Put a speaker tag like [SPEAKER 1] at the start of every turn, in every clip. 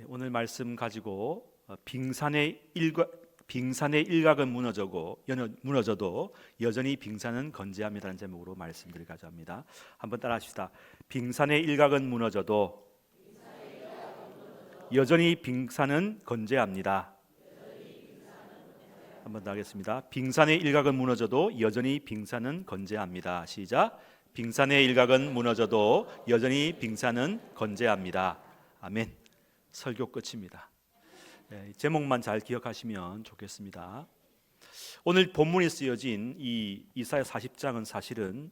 [SPEAKER 1] 오늘 말씀 가지고 빙산의 일각은 무너져도 여전히 빙산은 건재합니다라는 제목으로 말씀드리고자 합니다. 한번 따라하십시다. 빙산의 일각은 무너져도 여전히 빙산은 건재합니다. 한번 더 하겠습니다. 빙산의 일각은 무너져도 여전히 빙산은 건재합니다. 시작. 빙산의 일각은 무너져도 여전히 빙산은 건재합니다. 아멘. 설교 끝입니다. 제목만 잘 기억하시면 좋겠습니다. 오늘 본문에 쓰여진 이 이사야 40장은 사실은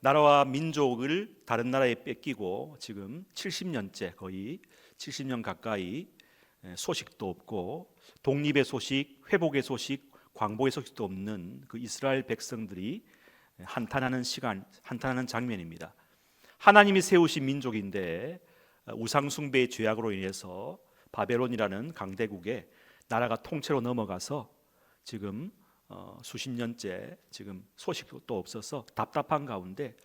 [SPEAKER 1] 나라와 민족을 다른 나라에 뺏기고 지금 70년째 거의 70년 가까이 소식도 없고 독립의 소식, 회복의 소식, 광복의 소식도 없는 그 이스라엘 백성들이 한탄하는 시간, 한탄하는 장면입니다. 하나님이 세우신 민족인데 우상 숭배의 죄악으로 인해서 바벨론이라는 강대국에 나라가 통째로 넘어가서 지금 수십 년째 지금 소식도 또 없어서 답답한 가운데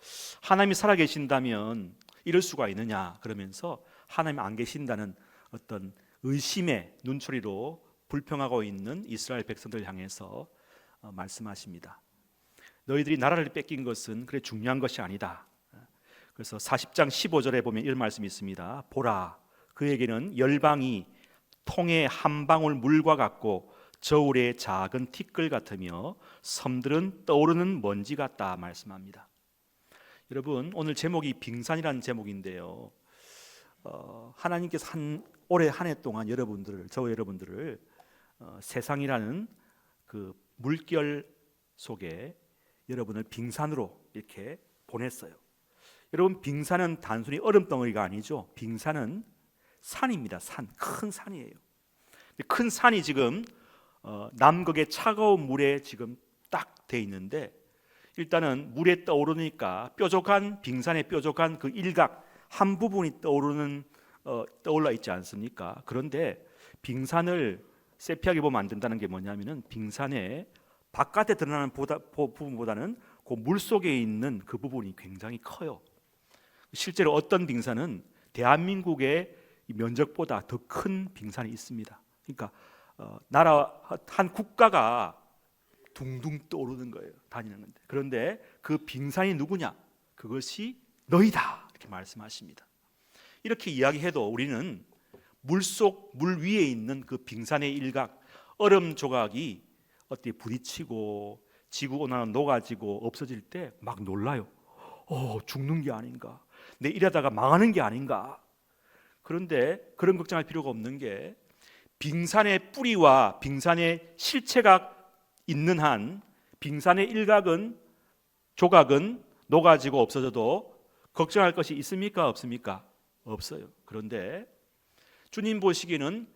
[SPEAKER 1] 하나님이 살아계신다면 이럴 수가 있느냐 그러면서 하나님 안 계신다는 어떤 의심의 눈초리로 불평하고 있는 이스라엘 백성들을 향해서 말씀하십니다. 너희들이 나라를 뺏긴 것은 그래 중요한 것이 아니다. 그래서 40장 15절에 보면 이런 말씀이 있습니다. 보라, 그에게는 열방이 통의 한 방울 물과 같고 저울의 작은 티끌 같으며 섬들은 떠오르는 먼지 같다 말씀합니다. 여러분, 오늘 제목이 빙산이라는 제목인데요. 하나님께서 올해 한 해 동안 저와 여러분들을 세상이라는 그 물결 속에 여러분을 빙산으로 이렇게 보냈어요. 여러분, 빙산은 단순히 얼음덩어리가 아니죠. 빙산은 산입니다. 큰 산이에요. 큰 산이 지금 남극의 차가운 물에 지금 딱 돼 있는데 일단은 물에 떠오르니까 빙산의 뾰족한 그 일각 한 부분이 떠올라 있지 않습니까? 그런데 빙산을 세피하게 보면 안 된다는 게 뭐냐면은 빙산의 바깥에 드러나는 부분보다는 그 물 속에 있는 그 부분이 굉장히 커요. 실제로 어떤 빙산은 대한민국의 면적보다 더 큰 빙산이 있습니다. 그러니까 나라 한 국가가 둥둥 떠오르는 거예요. 다니는 건데. 그런데 그 빙산이 누구냐? 그것이 너희다. 이렇게 말씀하십니다. 이렇게 이야기해도 우리는 물 위에 있는 그 빙산의 일각, 얼음 조각이 어떻게 부딪히고 지구 온난화 녹아지고 없어질 때 막 놀라요. 죽는 게 아닌가? 내 이러다가 망하는 게 아닌가? 그런데 그런 걱정할 필요가 없는 게 빙산의 뿌리와 빙산의 실체가 있는 한 빙산의 조각은 녹아지고 없어져도 걱정할 것이 있습니까? 없습니까? 없어요. 그런데 주님 보시기에는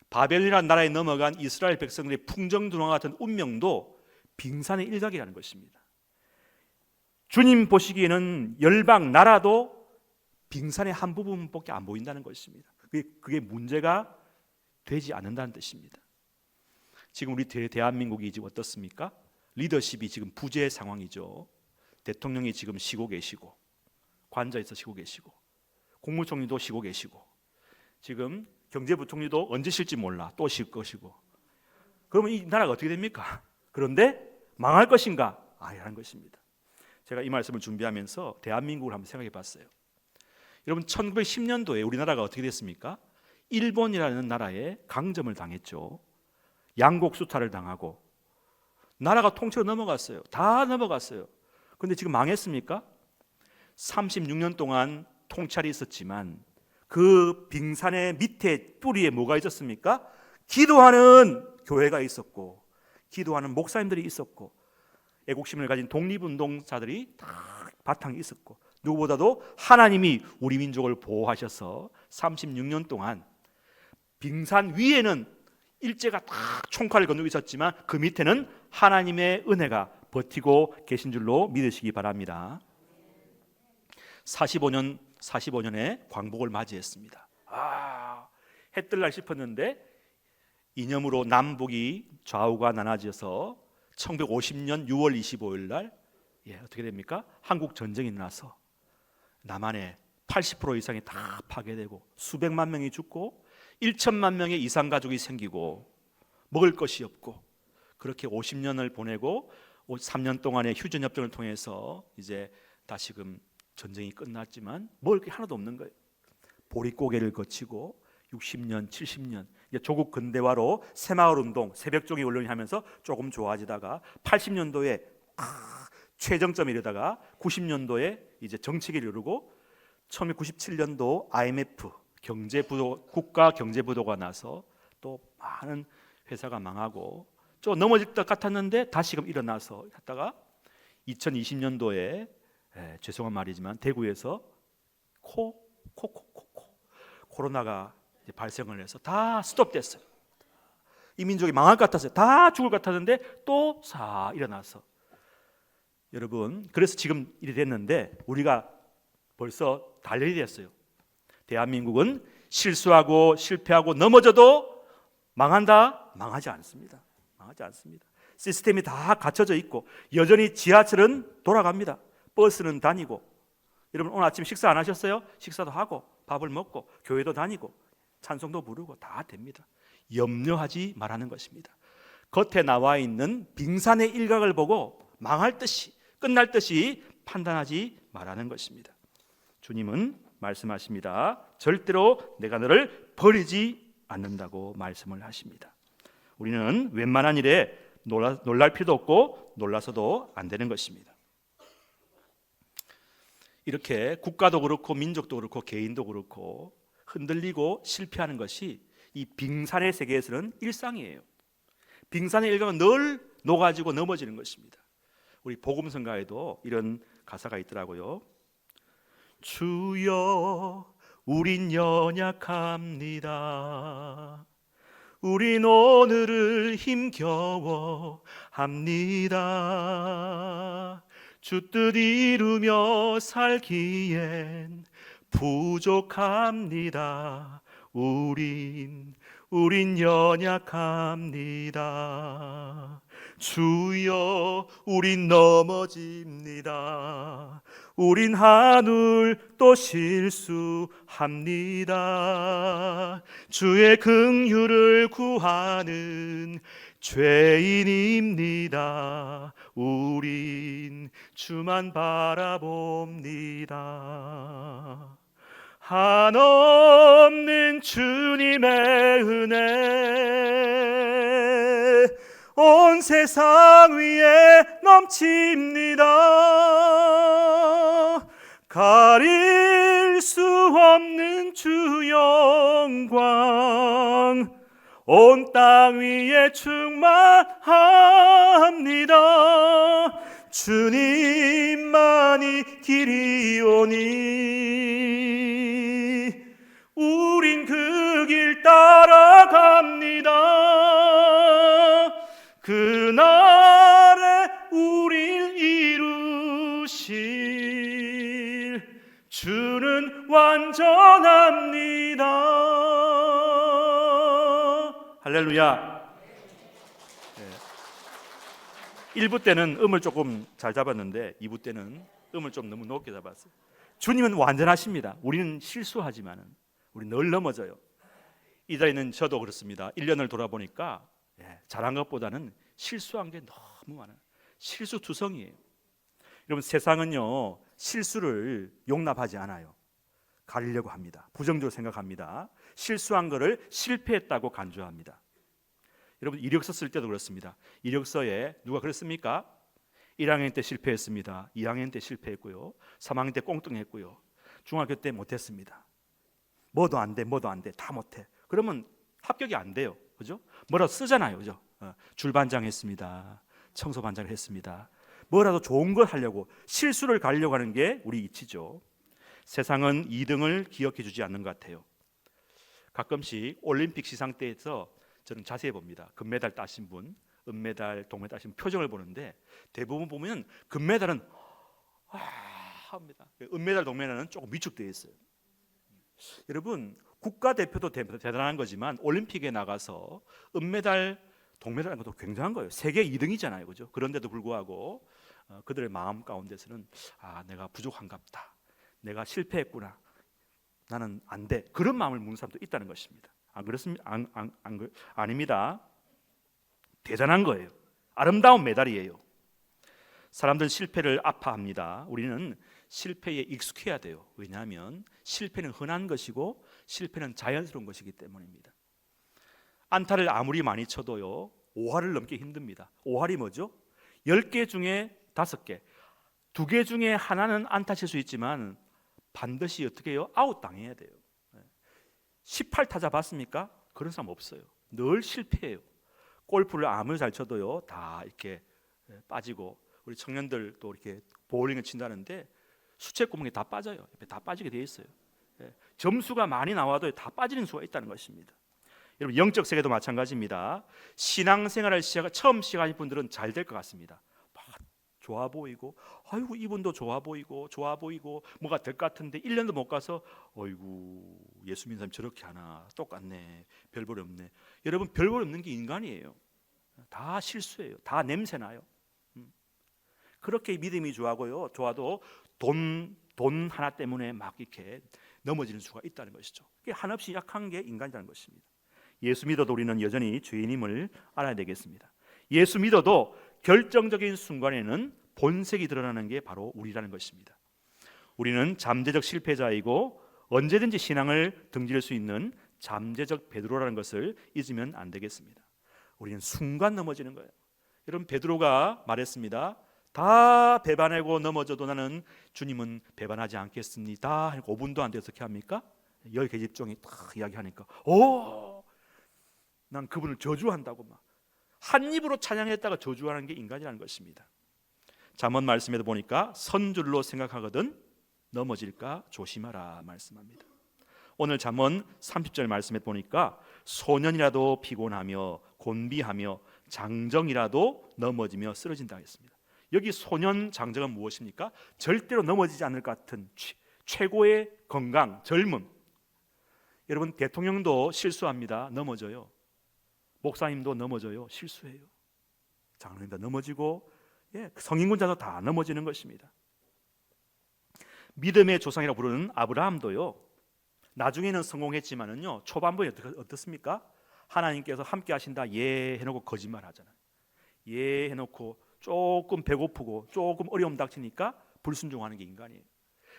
[SPEAKER 1] 바벨론이라는 나라에 넘어간 이스라엘 백성들의 풍정두렁 같은 운명도 빙산의 일각이라는 것입니다. 주님 보시기에는 열방 나라도 빙산의 한 부분밖에 안 보인다는 것입니다. 그게 문제가 되지 않는다는 뜻입니다. 지금 우리 대한민국이 지금 어떻습니까? 리더십이 지금 부재 상황이죠. 대통령이 지금 쉬고 계시고 관저에서 쉬고 계시고 국무총리도 쉬고 계시고 지금 경제부총리도 언제 쉴지 몰라 또 쉴 것이고 그러면 이 나라가 어떻게 됩니까? 그런데 망할 것인가? 아니라는 것입니다. 제가 이 말씀을 준비하면서 대한민국을 한번 생각해 봤어요. 여러분 1910년도에 우리나라가 어떻게 됐습니까? 일본이라는 나라에 강점을 당했죠. 양곡수탈을 당하고 나라가 통째로 넘어갔어요. 다 넘어갔어요. 그런데 지금 망했습니까? 36년 동안 통찰이 있었지만 그 빙산의 밑에 뿌리에 뭐가 있었습니까? 기도하는 교회가 있었고 기도하는 목사님들이 있었고 애국심을 가진 독립운동자들이 다 바탕이 있었고 누구보다도 하나님이 우리 민족을 보호하셔서 36년 동안 빙산 위에는 일제가 딱 총칼을 건너고 있었지만 그 밑에는 하나님의 은혜가 버티고 계신 줄로 믿으시기 바랍니다. 45년에 광복을 맞이했습니다. 해 뜰 날 싶었는데 이념으로 남북이 좌우가 나눠져서 1950년 6월 25일 날 어떻게 됩니까? 한국 전쟁이 나서 남한에 80% 이상이 다 파괴되고 수백만 명이 죽고 1천만 명의 이상 가족이 생기고 먹을 것이 없고 그렇게 50년을 보내고 3년 동안의 휴전 협정을 통해서 이제 다시금 전쟁이 끝났지만 먹을 게 하나도 없는 거예요. 보릿고개를 거치고 60년, 70년 조국 근대화로 새마을 운동, 새벽종이 언론이 하면서 조금 좋아지다가 80년도에 최정점에 이르다가 90년도에 이제 정책이 이르고 1997년도 IMF 국가 경제부도가 나서 또 많은 회사가 망하고 좀 넘어질 것 같았는데 다시금 일어나서 했다가 2020년도에 죄송한 말이지만 대구에서 코로나가 이제 발생을 해서 다 스톱됐어요. 이 민족이 망할 것 같았어요. 다 죽을 것 같았는데 또 일어나서 여러분 그래서 지금 이래 됐는데 우리가 벌써 단련이 됐어요. 대한민국은 실수하고 실패하고 넘어져도 망한다? 망하지 않습니다. 망하지 않습니다. 시스템이 다 갖춰져 있고 여전히 지하철은 돌아갑니다. 버스는 다니고 여러분 오늘 아침 식사 안 하셨어요? 식사도 하고 밥을 먹고 교회도 다니고 찬송도 부르고 다 됩니다. 염려하지 말라는 것입니다. 겉에 나와 있는 빙산의 일각을 보고 망할 듯이 끝날 듯이 판단하지 말라는 것입니다. 주님은 말씀하십니다. 절대로 내가 너를 버리지 않는다고 말씀을 하십니다. 우리는 웬만한 일에 놀랄 필요도 없고 놀라서도 안 되는 것입니다. 이렇게 국가도 그렇고 민족도 그렇고 개인도 그렇고 흔들리고 실패하는 것이 이 빙산의 세계에서는 일상이에요. 빙산의 일각은 늘 녹아지고 넘어지는 것입니다. 우리 복음성가에도 이런 가사가 있더라고요. 주여 우린 연약합니다. 우린 오늘을 힘겨워 합니다. 주 뜻 이루며 살기엔 부족합니다. 우린 연약합니다. 주여 우린 넘어집니다. 우린 한울 또 실수합니다. 주의 긍휼을 구하는 죄인입니다. 우린 주만 바라봅니다. 한없는 주님의 은혜 온 세상 위에 넘칩니다. 가릴 수 없는 주 영광 온 땅 위에 충만합니다. 주님만이 길이오니 우린 그 길 따라갑니다. 그날에 우릴 이루실 주는 완전합니다. 할렐루야. 1부 때는 음을 조금 잘 잡았는데 2부 때는 음을 좀 너무 높게 잡았어요. 주님은 완전하십니다. 우리는 실수하지만은 우리 늘 넘어져요. 이 자리는 저도 그렇습니다. 1년을 돌아보니까 잘한 것보다는 실수한 게 너무 많아요. 실수투성이에요. 여러분 세상은요 실수를 용납하지 않아요. 가리려고 합니다. 부정적으로 생각합니다. 실수한 것을 실패했다고 간주합니다. 여러분 이력서 쓸 때도 그렇습니다. 이력서에 누가 그랬습니까? 1학년 때 실패했습니다. 2학년 때 실패했고요. 3학년 때 꽁뚱했고요. 중학교 때 못했습니다. 뭐도 안 돼, 다 못해. 그러면 합격이 안 돼요. 그죠? 뭐라도 쓰잖아요. 그죠? 줄반장 했습니다. 청소반장을 했습니다. 뭐라도 좋은 걸 하려고 실수를 가리려고 하는 게 우리 이치죠. 세상은 2등을 기억해 주지 않는 것 같아요. 가끔씩 올림픽 시상대에서 저는 자세히 봅니다. 금메달 따신 분, 은메달, 동메달 따신 표정을 보는데 대부분 보면 금메달은 합니다. 은메달, 동메달은 조금 위축되어 있어요. 여러분 국가대표도 대단한 거지만 올림픽에 나가서 은메달, 동메달 하는 것도 굉장한 거예요. 세계 2등이잖아요. 그죠? 그런데도 불구하고 그들의 마음 가운데서는 내가 부족한갑다. 내가 실패했구나. 나는 안 돼. 그런 마음을 묻는 사람도 있다는 것입니다. 안 그렇습니까? 아닙니다. 대단한 거예요. 아름다운 메달이에요. 사람들은 실패를 아파합니다. 우리는 실패에 익숙해야 돼요. 왜냐하면 실패는 흔한 것이고 실패는 자연스러운 것이기 때문입니다. 안타를 아무리 많이 쳐도요 5할을 넘기 힘듭니다. 5할이 뭐죠? 10개 중에 5개, 2개 중에 하나는 안타 칠 수 있지만 반드시 어떻게 해요? 아웃 당해야 돼요. 18타자 봤습니까? 그런 사람 없어요. 늘 실패해요. 골프를 아무리 잘 쳐도요 다 이렇게 빠지고, 우리 청년들 또 이렇게 보울링을 친다는데 수채구멍에 다 빠져요. 다 빠지게 돼 있어요. 점수가 많이 나와도 다 빠지는 수가 있다는 것입니다. 여러분 영적 세계도 마찬가지입니다. 신앙생활을 처음 시작하신 분들은 잘 될 것 같습니다. 막 좋아 보이고, 아이고 이분도 좋아 보이고 뭐가 될 것 같은데 1년도 못 가서 어이구 예수 믿는 사람이 저렇게 하나, 똑같네, 별볼이 없네. 여러분 별볼 없는 게 인간이에요. 다 실수예요. 다 냄새나요. 그렇게 믿음이 좋아도 돈 하나 때문에 막 이렇게 넘어지는 수가 있다는 것이죠. 한없이 약한 게 인간이라는 것입니다. 예수 믿어도 우리는 여전히 죄인임을 알아야 되겠습니다. 예수 믿어도 결정적인 순간에는 본색이 드러나는 게 바로 우리라는 것입니다. 우리는 잠재적 실패자이고 언제든지 신앙을 등질 수 있는 잠재적 베드로라는 것을 잊으면 안 되겠습니다. 우리는 순간 넘어지는 거예요. 여러분 베드로가 말했습니다. 다 배반하고 넘어져도 나는 주님은 배반하지 않겠습니다. 5분도 안 돼서 어떻게 합니까? 열 계집종이 딱 이야기하니까 난 그분을 저주한다고 막 한 입으로 찬양했다가 저주하는 게 인간이라는 것입니다. 잠언 말씀에도 보니까 선줄로 생각하거든 넘어질까 조심하라 말씀합니다. 오늘 잠언 30절 말씀에 보니까 소년이라도 피곤하며 곤비하며 장정이라도 넘어지며 쓰러진다 했습니다. 여기 소년 장정은 무엇입니까? 절대로 넘어지지 않을 것 같은 최고의 건강, 젊음. 여러분 대통령도 실수합니다. 넘어져요. 목사님도 넘어져요. 실수해요. 장로님도 넘어지고 성인군자도 다 넘어지는 것입니다. 믿음의 조상이라고 부르는 아브라함도요 나중에는 성공했지만은요 초반부에 어떻습니까? 하나님께서 함께 하신다 예 해놓고 거짓말 하잖아요. 예 해놓고 조금 배고프고 조금 어려움 닥치니까 불순종하는 게 인간이에요.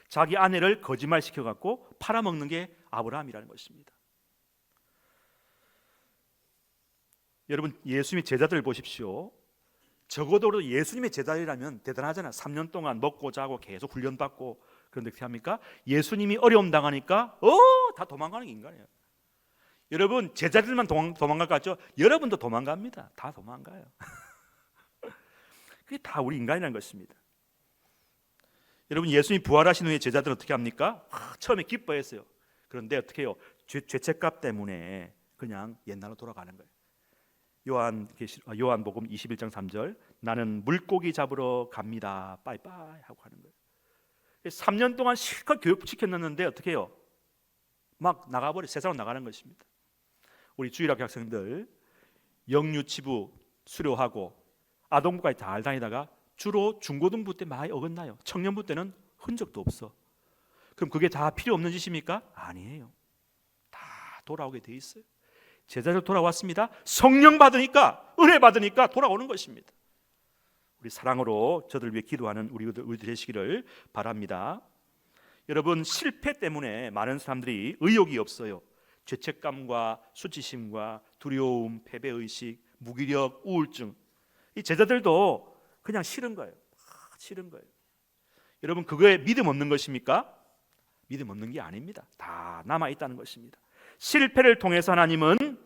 [SPEAKER 1] 자기 아내를 거짓말 시켜갖고 팔아먹는 게 아브라함이라는 것입니다. 여러분 예수님의 제자들 보십시오. 적어도 예수님의 제자들이라면 대단하잖아요. 3년 동안 먹고 자고 계속 훈련받고. 그런데 어떻게 합니까? 예수님이 어려움 당하니까 다 도망가는 게 인간이에요. 여러분 제자들만 도망갈 것 같죠? 여러분도 도망갑니다. 다 도망가요. 그게 다 우리 인간이라는 것입니다. 여러분 예수님이 부활하신 후에 제자들은 어떻게 합니까? 처음에 기뻐했어요. 그런데 어떻게 해요? 죄책감 때문에 그냥 옛날로 돌아가는 거예요. 요한복음 21장 3절 나는 물고기 잡으러 갑니다. 빠이빠이 하고 하는 거예요. 3년 동안 실컷 교육시켰는데 어떻게 해요? 막 나가버려 세상으로 나가는 것입니다. 우리 주일학교 학생들 영유치부 수료하고 아동부까지 잘 다니다가 주로 중고등부 때 많이 어긋나요. 청년부 때는 흔적도 없어. 그럼 그게 다 필요 없는 짓입니까? 아니에요. 다 돌아오게 돼 있어요. 제자들 돌아왔습니다. 성령 받으니까, 은혜 받으니까 돌아오는 것입니다. 우리 사랑으로 저들 위해 기도하는 우리들 되시기를 바랍니다. 여러분 실패 때문에 많은 사람들이 의욕이 없어요. 죄책감과 수치심과 두려움, 패배의식, 무기력, 우울증. 이 제자들도 그냥 싫은 거예요. 싫은 거예요. 여러분 그거에 믿음 없는 것입니까? 믿음 없는 게 아닙니다. 다 남아있다는 것입니다. 실패를 통해서 하나님은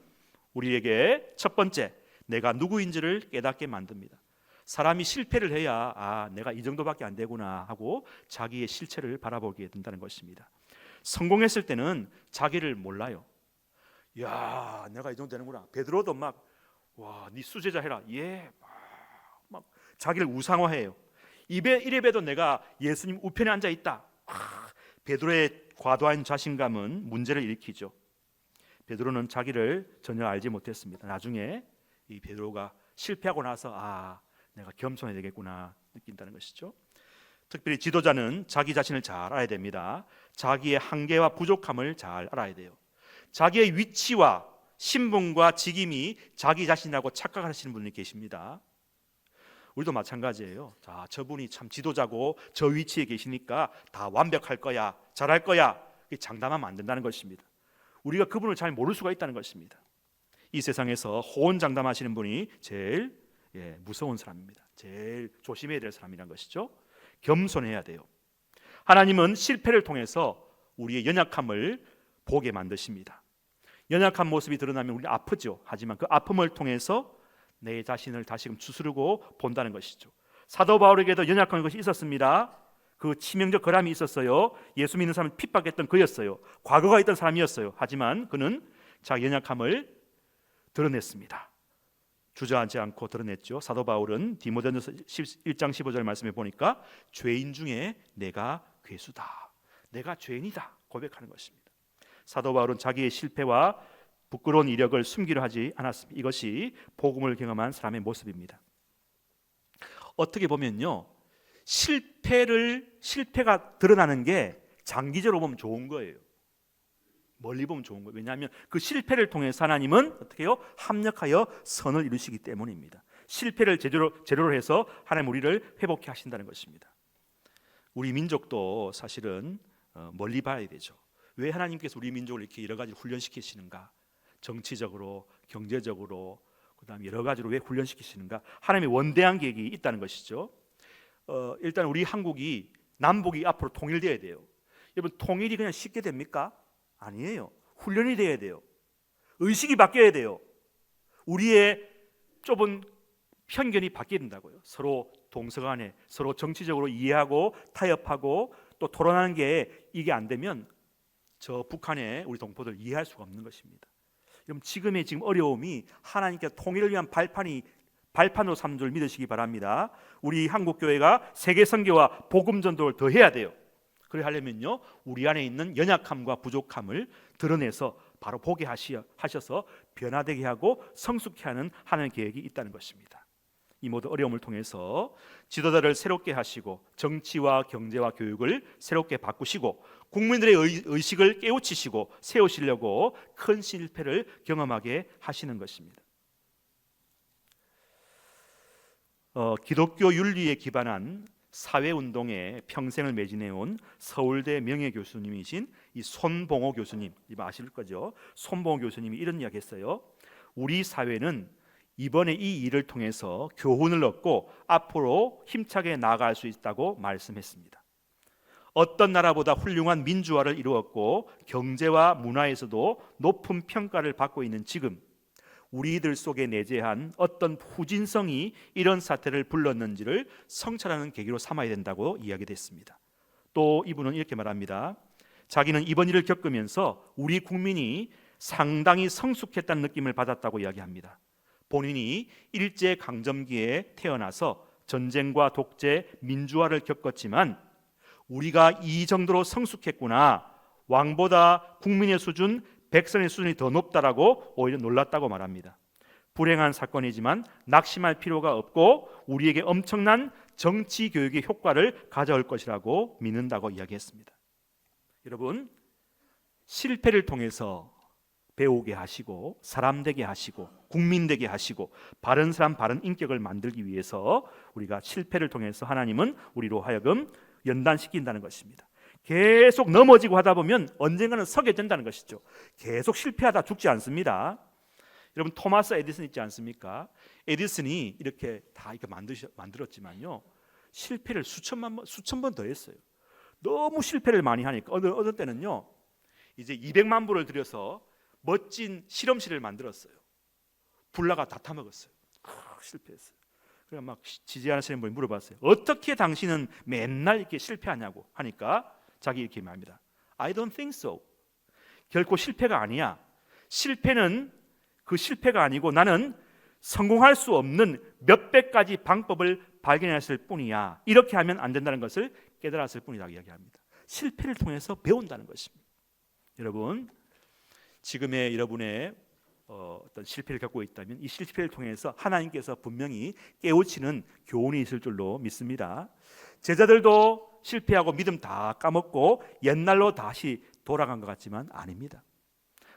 [SPEAKER 1] 우리에게 첫 번째 내가 누구인지를 깨닫게 만듭니다. 사람이 실패를 해야 내가 이 정도밖에 안 되구나 하고 자기의 실체를 바라보게 된다는 것입니다. 성공했을 때는 자기를 몰라요. 야 내가 이 정도 되는구나. 베드로도 막 네 수제자 해라. 막 자기를 우상화해요. 이래봬도 내가 예수님 우편에 앉아 있다. 베드로의 과도한 자신감은 문제를 일으키죠. 베드로는 자기를 전혀 알지 못했습니다. 나중에 이 베드로가 실패하고 나서 내가 겸손해야 되겠구나 느낀다는 것이죠. 특별히 지도자는 자기 자신을 잘 알아야 됩니다. 자기의 한계와 부족함을 잘 알아야 돼요. 자기의 위치와 신분과 직임이 자기 자신이라고 착각하시는 분이 계십니다. 우리도 마찬가지예요. 자, 저분이 참 지도자고 저 위치에 계시니까 다 완벽할 거야, 잘할 거야, 장담하면 안 된다는 것입니다. 우리가 그분을 잘 모를 수가 있다는 것입니다. 이 세상에서 호언장담하시는 분이 제일 무서운 사람입니다. 제일 조심해야 될 사람이란 것이죠. 겸손해야 돼요. 하나님은 실패를 통해서 우리의 연약함을 보게 만드십니다. 연약한 모습이 드러나면 우리는 아프죠. 하지만 그 아픔을 통해서 내 자신을 다시금 추스르고 본다는 것이죠. 사도 바울에게도 연약한 것이 있었습니다. 그 치명적 결함이 있었어요. 예수 믿는 사람을 핍박했던 그였어요. 과거가 있던 사람이었어요. 하지만 그는 자기 연약함을 드러냈습니다. 주저하지 않고 드러냈죠. 사도 바울은 디모데전서 1장 15절 말씀에 보니까 죄인 중에 내가 괴수다, 내가 죄인이다 고백하는 것입니다. 사도 바울은 자기의 실패와 부끄러운 이력을 숨기려 하지 않았습니다. 이것이 복음을 경험한 사람의 모습입니다. 어떻게 보면요, 실패가 드러나는 게 장기적으로 보면 좋은 거예요. 멀리 보면 좋은 거예요. 왜냐하면 그 실패를 통해서 하나님은 어떻게 해요? 합력하여 선을 이루시기 때문입니다. 실패를 재료로 해서 하나님 우리를 회복해 하신다는 것입니다. 우리 민족도 사실은 멀리 봐야 되죠. 왜 하나님께서 우리 민족을 이렇게 여러 가지 훈련시키시는가? 정치적으로, 경제적으로, 그다음 여러 가지로 왜 훈련시키시는가? 하나님의 원대한 계획이 있다는 것이죠. 일단 우리 한국이 남북이 앞으로 통일돼야 돼요. 여러분, 통일이 그냥 쉽게 됩니까? 아니에요. 훈련이 돼야 돼요. 의식이 바뀌어야 돼요. 우리의 좁은 편견이 바뀌어야 된다고요. 서로 동서간에 서로 정치적으로 이해하고 타협하고 또 토론하는 게 이게 안 되면 저 북한의 우리 동포들 이해할 수가 없는 것입니다. 그럼 지금 어려움이 하나님께 통일을 위한 발판으로 삼는 줄 믿으시기 바랍니다. 우리 한국 교회가 세계 선교와 복음 전도를 더 해야 돼요. 그래 하려면요, 우리 안에 있는 연약함과 부족함을 드러내서 바로 보게 하셔서 변화되게 하고 성숙케 하는 하나님의 계획이 있다는 것입니다. 이 모든 어려움을 통해서 지도자를 새롭게 하시고 정치와 경제와 교육을 새롭게 바꾸시고 국민들의 의식을 깨우치시고 세우시려고 큰 실패를 경험하게 하시는 것입니다. 기독교 윤리에 기반한 사회운동에 평생을 매진해온 서울대 명예교수님이신 이 손봉호 교수님, 아실 거죠? 손봉호 교수님이 이런 이야기 했어요. 우리 사회는 이번에 이 일을 통해서 교훈을 얻고 앞으로 힘차게 나아갈 수 있다고 말씀했습니다. 어떤 나라보다 훌륭한 민주화를 이루었고 경제와 문화에서도 높은 평가를 받고 있는 지금 우리들 속에 내재한 어떤 후진성이 이런 사태를 불렀는지를 성찰하는 계기로 삼아야 된다고 이야기했습니다. 또 이분은 이렇게 말합니다. 자기는 이번 일을 겪으면서 우리 국민이 상당히 성숙했다는 느낌을 받았다고 이야기합니다. 본인이 일제강점기에 태어나서 전쟁과 독재, 민주화를 겪었지만 우리가 이 정도로 성숙했구나, 왕보다 국민의 수준, 백성의 수준이 더 높다라고 오히려 놀랐다고 말합니다. 불행한 사건이지만 낙심할 필요가 없고 우리에게 엄청난 정치 교육의 효과를 가져올 것이라고 믿는다고 이야기했습니다. 여러분, 실패를 통해서 배우게 하시고 사람 되게 하시고 국민 되게 하시고 바른 사람 바른 인격을 만들기 위해서 우리가 실패를 통해서 하나님은 우리로 하여금 연단시킨다는 것입니다. 계속 넘어지고 하다 보면 언젠가는 서게 된다는 것이죠. 계속 실패하다 죽지 않습니다. 여러분, 토마스 에디슨 있지 않습니까? 에디슨이 이렇게 다 이렇게 만들었지만요, 실패를 수천 번 더 했어요. 너무 실패를 많이 하니까 어느 때는요, 이제 200만 불을 들여서 멋진 실험실을 만들었어요. 불나가 다 타먹었어요. 실패했어요. 그래 막 지지하시는 분이 물어봤어요. 어떻게 당신은 맨날 이렇게 실패하냐고 하니까 자기 이렇게 말합니다. I don't think so. 결코 실패가 아니야. 실패는 그 실패가 아니고 나는 성공할 수 없는 몇백 가지 방법을 발견했을 뿐이야. 이렇게 하면 안 된다는 것을 깨달았을 뿐이라고 이야기합니다. 실패를 통해서 배운다는 것입니다. 여러분, 지금의 여러분의 어떤 실패를 겪고 있다면 이 실패를 통해서 하나님께서 분명히 깨우치는 교훈이 있을 줄로 믿습니다. 제자들도 실패하고 믿음 다 까먹고 옛날로 다시 돌아간 것 같지만 아닙니다.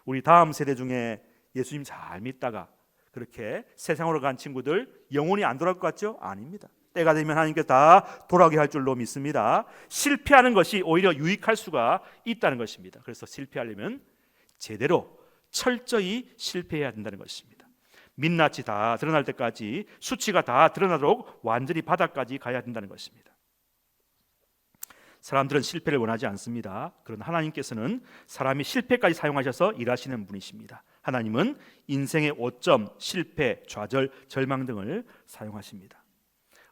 [SPEAKER 1] 우리 다음 세대 중에 예수님 잘 믿다가 그렇게 세상으로 간 친구들 영원히 안 돌아올 것 같죠? 아닙니다. 때가 되면 하나님께 다 돌아오게 할 줄로 믿습니다. 실패하는 것이 오히려 유익할 수가 있다는 것입니다. 그래서 실패하려면 제대로 철저히 실패해야 된다는 것입니다. 민낯이 다 드러날 때까지, 수치가 다 드러나도록 완전히 바닥까지 가야 된다는 것입니다. 사람들은 실패를 원하지 않습니다. 그러나 하나님께서는 사람이 실패까지 사용하셔서 일하시는 분이십니다. 하나님은 인생의 오점, 실패, 좌절, 절망 등을 사용하십니다.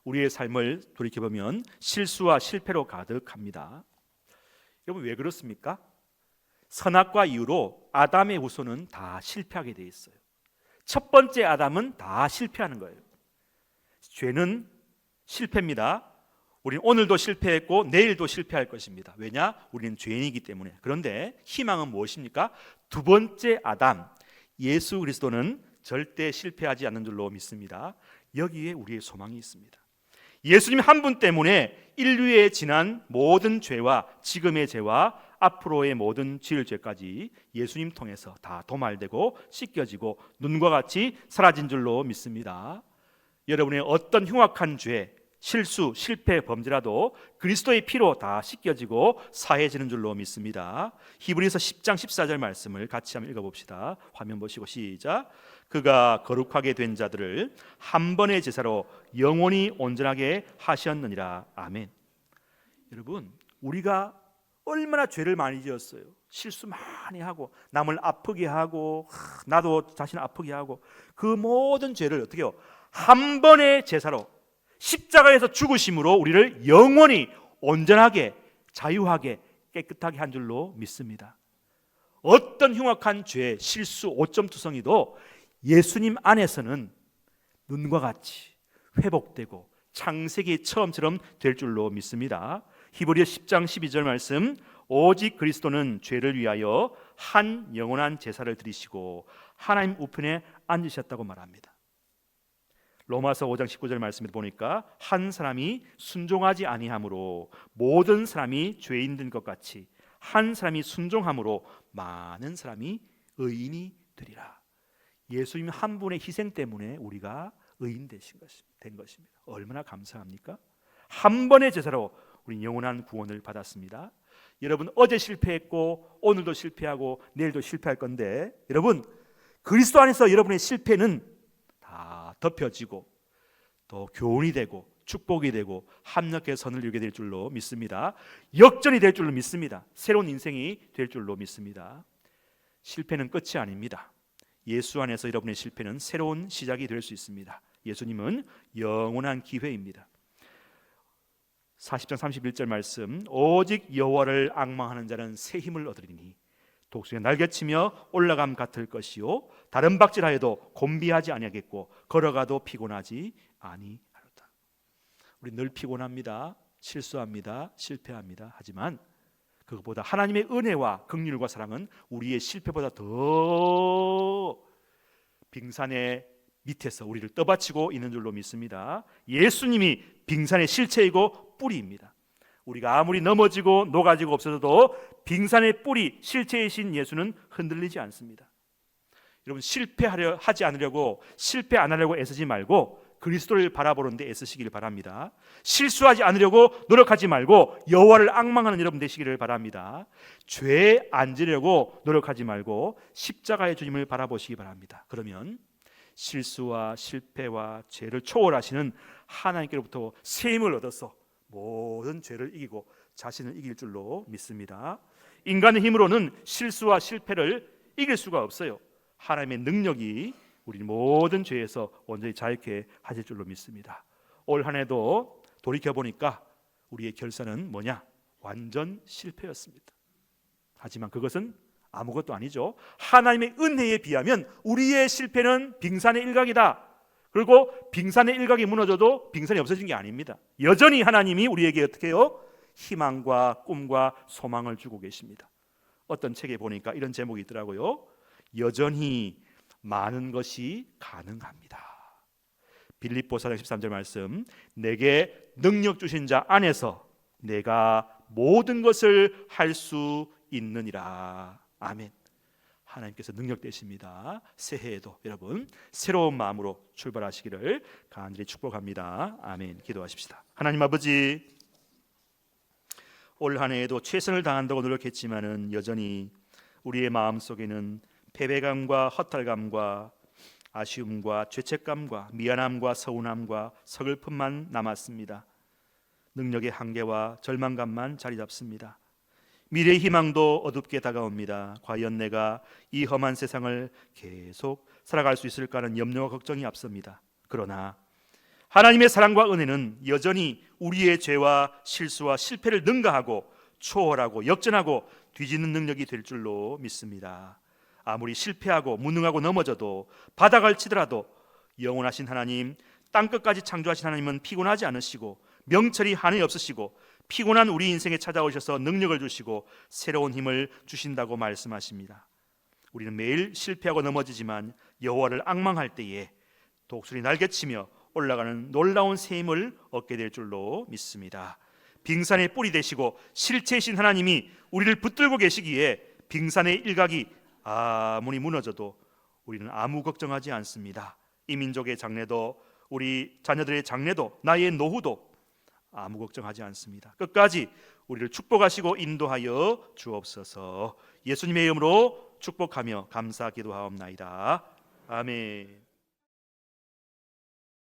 [SPEAKER 1] 우리의 삶을 돌이켜보면 실수와 실패로 가득합니다. 여러분, 왜 그렇습니까? 선악과 이유로 아담의 후손은 다 실패하게 돼 있어요. 첫 번째 아담은 다 실패하는 거예요. 죄는 실패입니다. 우리는 오늘도 실패했고 내일도 실패할 것입니다. 왜냐? 우리는 죄인이기 때문에. 그런데 희망은 무엇입니까? 두 번째 아담, 예수 그리스도는 절대 실패하지 않는 줄로 믿습니다. 여기에 우리의 소망이 있습니다. 예수님 한 분 때문에 인류에 지난 모든 죄와 지금의 죄와 앞으로의 모든 지을 죄까지 예수님 통해서 다 도말되고 씻겨지고 눈과 같이 사라진 줄로 믿습니다. 여러분의 어떤 흉악한 죄, 실수, 실패, 범죄라도 그리스도의 피로 다 씻겨지고 사해지는 줄로 믿습니다. 히브리서 10장 14절 말씀을 같이 한번 읽어봅시다. 화면 보시고 시작. 그가 거룩하게 된 자들을 한 번의 제사로 영원히 온전하게 하셨느니라. 아멘. 여러분, 우리가 얼마나 죄를 많이 지었어요. 실수 많이 하고 남을 아프게 하고 나도 자신을 아프게 하고 그 모든 죄를 어떻게 해요? 한 번의 제사로 십자가에서 죽으심으로 우리를 영원히 온전하게 자유하게 깨끗하게 한 줄로 믿습니다. 어떤 흉악한 죄, 실수, 오점투성이도 예수님 안에서는 눈과 같이 회복되고 창세기 처음처럼 될 줄로 믿습니다. 히브리서 10장 12절 말씀, 오직 그리스도는 죄를 위하여 한 영원한 제사를 드리시고 하나님 우편에 앉으셨다고 말합니다. 로마서 5장 19절 말씀에 보니까 한 사람이 순종하지 아니함으로 모든 사람이 죄인 된 것 같이 한 사람이 순종함으로 많은 사람이 의인이 되리라. 예수님 한 분의 희생 때문에 우리가 의인 된 것입니다. 얼마나 감사합니까? 한 번의 제사로 우리 영원한 구원을 받았습니다. 여러분, 어제 실패했고 오늘도 실패하고 내일도 실패할 건데 여러분, 그리스도 안에서 여러분의 실패는 다 덮여지고 또 교훈이 되고 축복이 되고 합력의 선을 이루게 될 줄로 믿습니다. 역전이 될 줄로 믿습니다. 새로운 인생이 될 줄로 믿습니다. 실패는 끝이 아닙니다. 예수 안에서 여러분의 실패는 새로운 시작이 될 수 있습니다. 예수님은 영원한 기회입니다. 40장 31절 말씀, 오직 여호와를 앙망하는 자는 새 힘을 얻으리니 독수리가 날개치며 올라감 같을 것이요 다른 박질하여도 곤비하지 아니하겠고 걸어가도 피곤하지 아니하리로다. 우리 늘 피곤합니다. 실수합니다. 실패합니다. 하지만 그것보다 하나님의 은혜와 긍휼과 사랑은 우리의 실패보다 더 빙산의 밑에서 우리를 떠받치고 있는 줄로 믿습니다. 예수님이 빙산의 실체이고 뿌리입니다. 우리가 아무리 넘어지고 녹아지고 없어져도 빙산의 뿌리 실체이신 예수는 흔들리지 않습니다. 여러분, 실패하지 않으려고 실패 안 하려고 애쓰지 말고 그리스도를 바라보는 데 애쓰시기를 바랍니다. 실수하지 않으려고 노력하지 말고 여호와를 앙망하는 여러분 되시기를 바랍니다. 죄에 안 지려고 노력하지 말고 십자가의 주님을 바라보시기 바랍니다. 그러면 실수와 실패와 죄를 초월하시는 하나님께로부터 새 힘을 얻어서 모든 죄를 이기고 자신을 이길 줄로 믿습니다. 인간의 힘으로는 실수와 실패를 이길 수가 없어요. 하나님의 능력이 우리 모든 죄에서 온전히 자유케 하실 줄로 믿습니다. 올 한 해도 돌이켜보니까 우리의 결산은 뭐냐? 완전 실패였습니다. 하지만 그것은 아무것도 아니죠. 하나님의 은혜에 비하면 우리의 실패는 빙산의 일각이다. 그리고 빙산의 일각이 무너져도 빙산이 없어진 게 아닙니다. 여전히 하나님이 우리에게 어떻게 해요? 희망과 꿈과 소망을 주고 계십니다. 어떤 책에 보니까 이런 제목이 있더라고요. 여전히 많은 것이 가능합니다. 빌립보 4장 13절 말씀, 내게 능력 주신 자 안에서 내가 모든 것을 할 수 있느니라. 아멘. 하나님께서 능력 되십니다. 새해에도 여러분 새로운 마음으로 출발하시기를 간절히 축복합니다. 아멘. 기도하십시다. 하나님 아버지, 올 한 해에도 최선을 다한다고 노력했지만은 여전히 우리의 마음속에는 패배감과 허탈감과 아쉬움과 죄책감과 미안함과 서운함과 서글픔만 남았습니다. 능력의 한계와 절망감만 자리 잡습니다. 미래의 희망도 어둡게 다가옵니다. 과연 내가 이 험한 세상을 계속 살아갈 수 있을까 하는 염려와 걱정이 앞섭니다. 그러나 하나님의 사랑과 은혜는 여전히 우리의 죄와 실수와 실패를 능가하고 초월하고 역전하고 뒤집는 능력이 될 줄로 믿습니다. 아무리 실패하고 무능하고 넘어져도 바닥을 치더라도 영원하신 하나님, 땅끝까지 창조하신 하나님은 피곤하지 않으시고 명철이 한이 없으시고 피곤한 우리 인생에 찾아오셔서 능력을 주시고 새로운 힘을 주신다고 말씀하십니다. 우리는 매일 실패하고 넘어지지만 여호와를 앙망할 때에 독수리 날개치며 올라가는 놀라운 새 힘을 얻게 될 줄로 믿습니다. 빙산의 뿔이 되시고 실체이신 하나님이 우리를 붙들고 계시기에 빙산의 일각이 아무리 무너져도 우리는 아무 걱정하지 않습니다. 이 민족의 장래도 우리 자녀들의 장래도 나의 노후도 아무 걱정하지 않습니다. 끝까지 우리를 축복하시고 인도하여 주옵소서. 예수님의 이름으로 축복하며 감사 기도하옵나이다. 아멘.